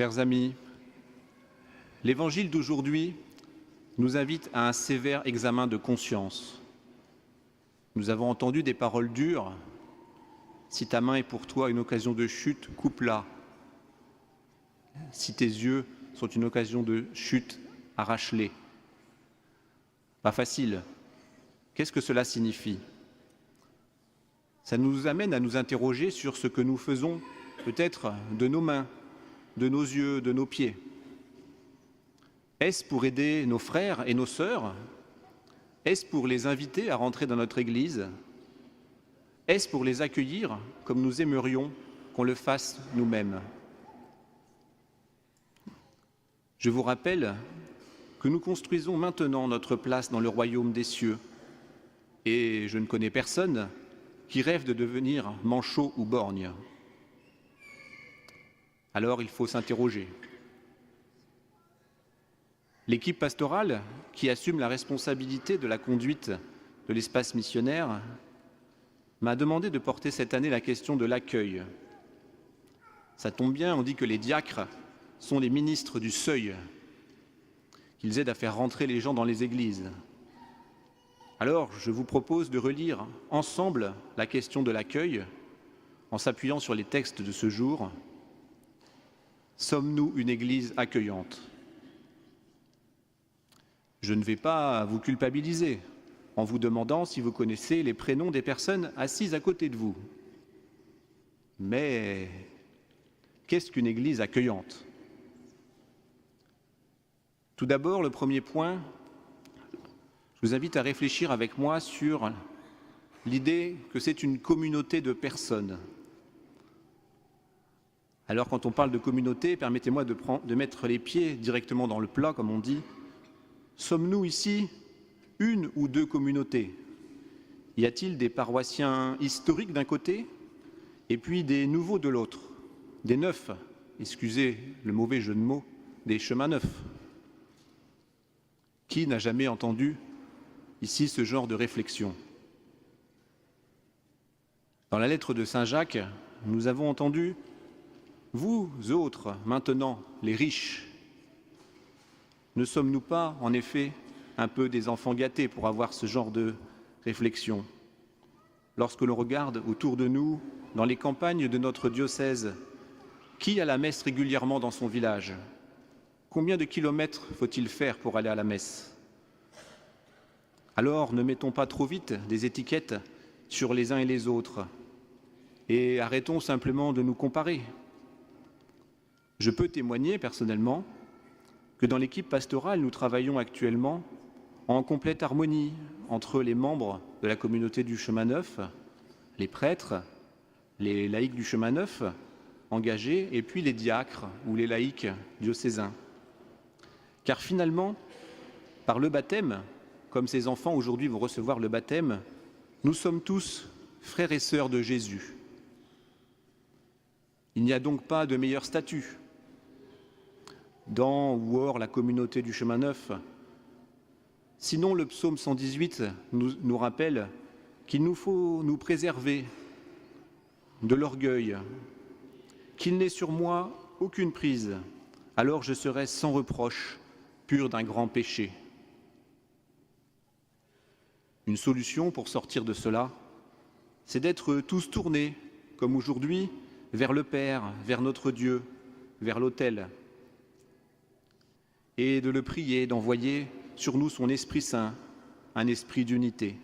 Chers amis, l'Évangile d'aujourd'hui nous invite à un sévère examen de conscience. Nous avons entendu des paroles dures. Si ta main est pour toi une occasion de chute, coupe-la. Si tes yeux sont une occasion de chute, arrache-les. Pas facile. Qu'est-ce que cela signifie? Ça nous amène à nous interroger sur ce que nous faisons peut-être de nos mains, de nos yeux, de nos pieds. Est-ce pour aider nos frères et nos sœurs? Est-ce pour les inviter à rentrer dans notre Église? Est-ce pour les accueillir comme nous aimerions qu'on le fasse nous-mêmes? Je vous rappelle que nous construisons maintenant notre place dans le royaume des cieux. Et je ne connais personne qui rêve de devenir manchot ou borgne. Alors il faut s'interroger. L'équipe pastorale, qui assume la responsabilité de la conduite de l'espace missionnaire, m'a demandé de porter cette année la question de l'accueil. Ça tombe bien, on dit que les diacres sont les ministres du seuil, qu'ils aident à faire rentrer les gens dans les églises. Alors, je vous propose de relire ensemble la question de l'accueil en s'appuyant sur les textes de ce jour. Sommes-nous une Église accueillante? Je ne vais pas vous culpabiliser en vous demandant si vous connaissez les prénoms des personnes assises à côté de vous. Mais qu'est-ce qu'une Église accueillante? Tout d'abord, le premier point, je vous invite à réfléchir avec moi sur l'idée que c'est une communauté de personnes. Alors quand on parle de communauté, permettez-moi de mettre les pieds directement dans le plat, comme on dit. Sommes-nous ici une ou deux communautés? Y a-t-il des paroissiens historiques d'un côté et puis des nouveaux de l'autre, des neufs, excusez le mauvais jeu de mots, des chemins neufs? Qui n'a jamais entendu ici ce genre de réflexion? Dans la lettre de Saint Jacques, nous avons entendu « Vous autres, maintenant, les riches, ne sommes-nous pas, en effet, un peu des enfants gâtés pour avoir ce genre de réflexion? Lorsque l'on regarde autour de nous, dans les campagnes de notre diocèse, qui a la messe régulièrement dans son village? Combien de kilomètres faut-il faire pour aller à la messe? Alors, ne mettons pas trop vite des étiquettes sur les uns et les autres et arrêtons simplement de nous comparer. Je peux témoigner personnellement que dans l'équipe pastorale, nous travaillons actuellement en complète harmonie entre les membres de la communauté du Chemin Neuf, les prêtres, les laïcs du Chemin Neuf engagés et puis les diacres ou les laïcs diocésains. Car finalement, par le baptême, comme ces enfants aujourd'hui vont recevoir le baptême, nous sommes tous frères et sœurs de Jésus. Il n'y a donc pas de meilleur statut dans ou hors la communauté du Chemin Neuf. Sinon, le psaume 118 nous rappelle qu'il nous faut nous préserver de l'orgueil, qu'il n'est sur moi aucune prise, alors je serai sans reproche, pur d'un grand péché. Une solution pour sortir de cela, c'est d'être tous tournés, comme aujourd'hui, vers le Père, vers notre Dieu, vers l'autel, et de le prier, d'envoyer sur nous son Esprit Saint, un esprit d'unité.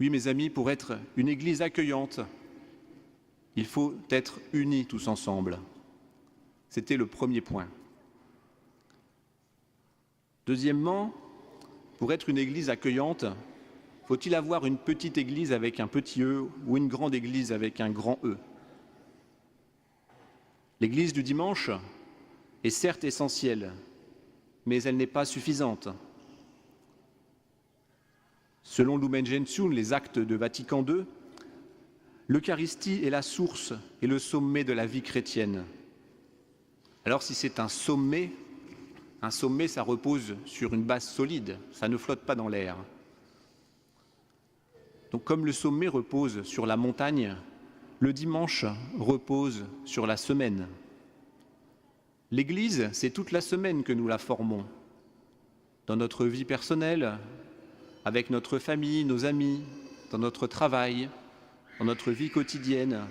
Oui, mes amis, pour être une Église accueillante, il faut être unis tous ensemble. C'était le premier point. Deuxièmement, pour être une Église accueillante, faut-il avoir une petite Église avec un petit E ou une grande Église avec un grand E? L'Église du dimanche est certes essentielle, mais elle n'est pas suffisante. Selon Lumen Gentium, les actes de Vatican II, l'Eucharistie est la source et le sommet de la vie chrétienne. Alors si c'est un sommet, ça repose sur une base solide, ça ne flotte pas dans l'air. Donc comme le sommet repose sur la montagne, le dimanche repose sur la semaine. L'Église, c'est toute la semaine que nous la formons, dans notre vie personnelle, avec notre famille, nos amis, dans notre travail, dans notre vie quotidienne,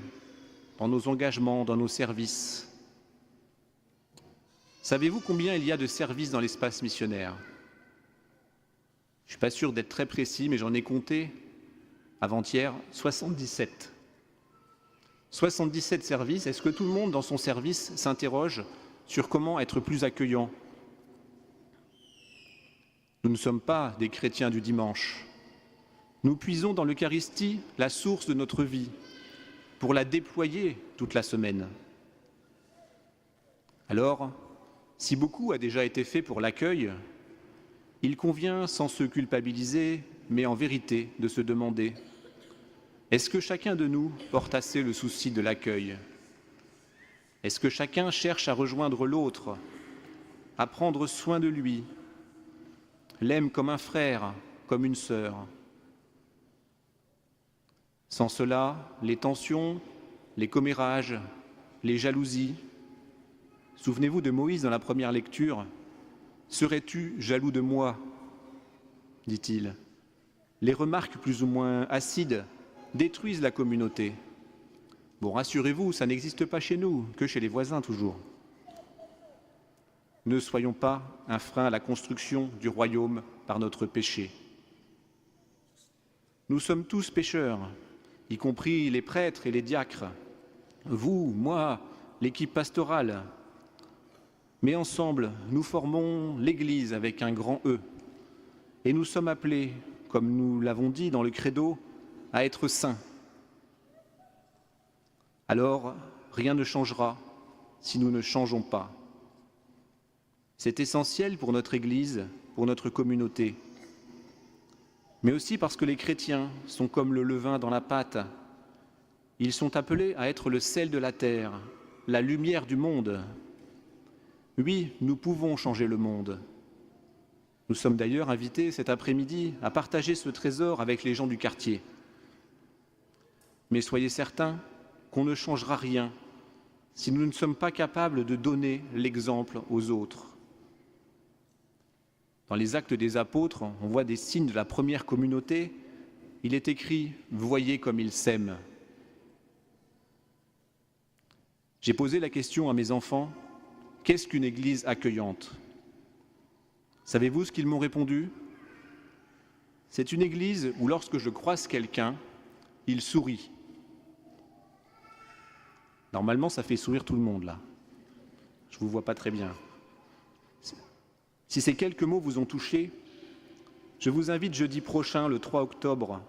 dans nos engagements, dans nos services. Savez-vous combien il y a de services dans l'espace missionnaire ? Je ne suis pas sûr d'être très précis, mais j'en ai compté avant-hier 77. 77 services. Est-ce que tout le monde dans son service s'interroge sur comment être plus accueillant ? Nous ne sommes pas des chrétiens du dimanche. Nous puisons dans l'Eucharistie la source de notre vie pour la déployer toute la semaine. Alors, si beaucoup a déjà été fait pour l'accueil, il convient, sans se culpabiliser, mais en vérité, de se demander: est-ce que chacun de nous porte assez le souci de l'accueil ? Est-ce que chacun cherche à rejoindre l'autre, à prendre soin de lui, l'aime comme un frère, comme une sœur ? Sans cela, les tensions, les commérages, les jalousies. Souvenez-vous de Moïse dans la première lecture. « Serais-tu jaloux de moi ?» dit-il. Les remarques plus ou moins acides détruisent la communauté. Bon, rassurez-vous, ça n'existe pas chez nous, que chez les voisins toujours. Ne soyons pas un frein à la construction du royaume par notre péché. Nous sommes tous pécheurs, y compris les prêtres et les diacres, vous, moi, l'équipe pastorale. Mais ensemble, nous formons l'Église avec un grand E. Et nous sommes appelés, comme nous l'avons dit dans le credo, à être saints. Alors, rien ne changera si nous ne changeons pas. C'est essentiel pour notre Église, pour notre communauté, mais aussi parce que les chrétiens sont comme le levain dans la pâte. Ils sont appelés à être le sel de la terre, la lumière du monde. Oui, nous pouvons changer le monde. Nous sommes d'ailleurs invités cet après-midi à partager ce trésor avec les gens du quartier. Mais soyez certains qu'on ne changera rien si nous ne sommes pas capables de donner l'exemple aux autres. Dans les Actes des Apôtres, on voit des signes de la première communauté. Il est écrit « Voyez comme ils s'aiment ». J'ai posé la question à mes enfants « Qu'est-ce qu'une église accueillante ?» Savez-vous ce qu'ils m'ont répondu ? C'est une église où lorsque je croise quelqu'un, il sourit. Normalement, ça fait sourire tout le monde, là. Je ne vous vois pas très bien. Si ces quelques mots vous ont touché, je vous invite jeudi prochain, le 3 octobre,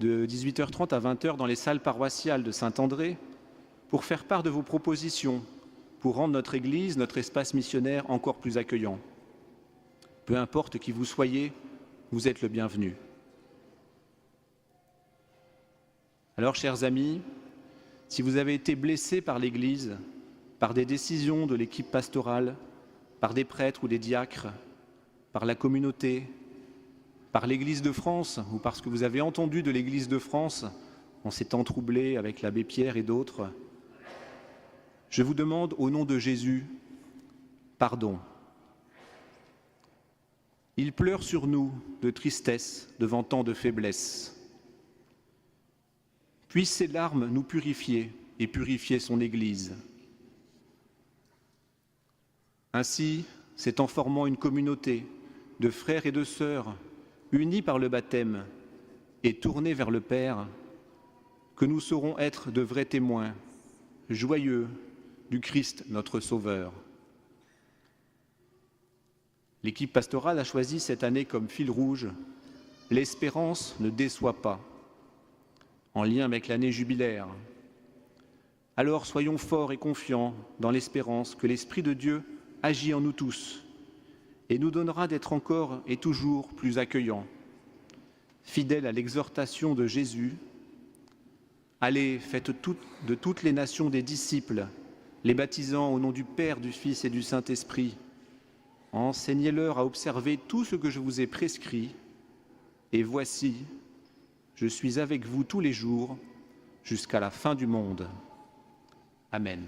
de 18h30 à 20h dans les salles paroissiales de Saint-André, pour faire part de vos propositions, pour rendre notre Église, notre espace missionnaire encore plus accueillant. Peu importe qui vous soyez, vous êtes le bienvenu. Alors, chers amis, si vous avez été blessés par l'Église, par des décisions de l'équipe pastorale, par des prêtres ou des diacres, par la communauté, par l'Église de France, ou parce que vous avez entendu de l'Église de France en ces temps troublés avec l'abbé Pierre et d'autres, je vous demande au nom de Jésus, pardon. Il pleure sur nous de tristesse devant tant de faiblesse. Puissent ces larmes nous purifier et purifier son Église. Ainsi, c'est en formant une communauté de frères et de sœurs unis par le baptême et tournés vers le Père que nous saurons être de vrais témoins, joyeux du Christ notre Sauveur. L'équipe pastorale a choisi cette année comme fil rouge « L'espérance ne déçoit pas », en lien avec l'année jubilaire. Alors soyons forts et confiants dans l'espérance que l'Esprit de Dieu agit en nous tous et nous donnera d'être encore et toujours plus accueillants. Fidèles à l'exhortation de Jésus, allez, faites de toutes les nations des disciples, les baptisant au nom du Père, du Fils et du Saint-Esprit. Enseignez-leur à observer tout ce que je vous ai prescrit, et voici, je suis avec vous tous les jours jusqu'à la fin du monde. Amen.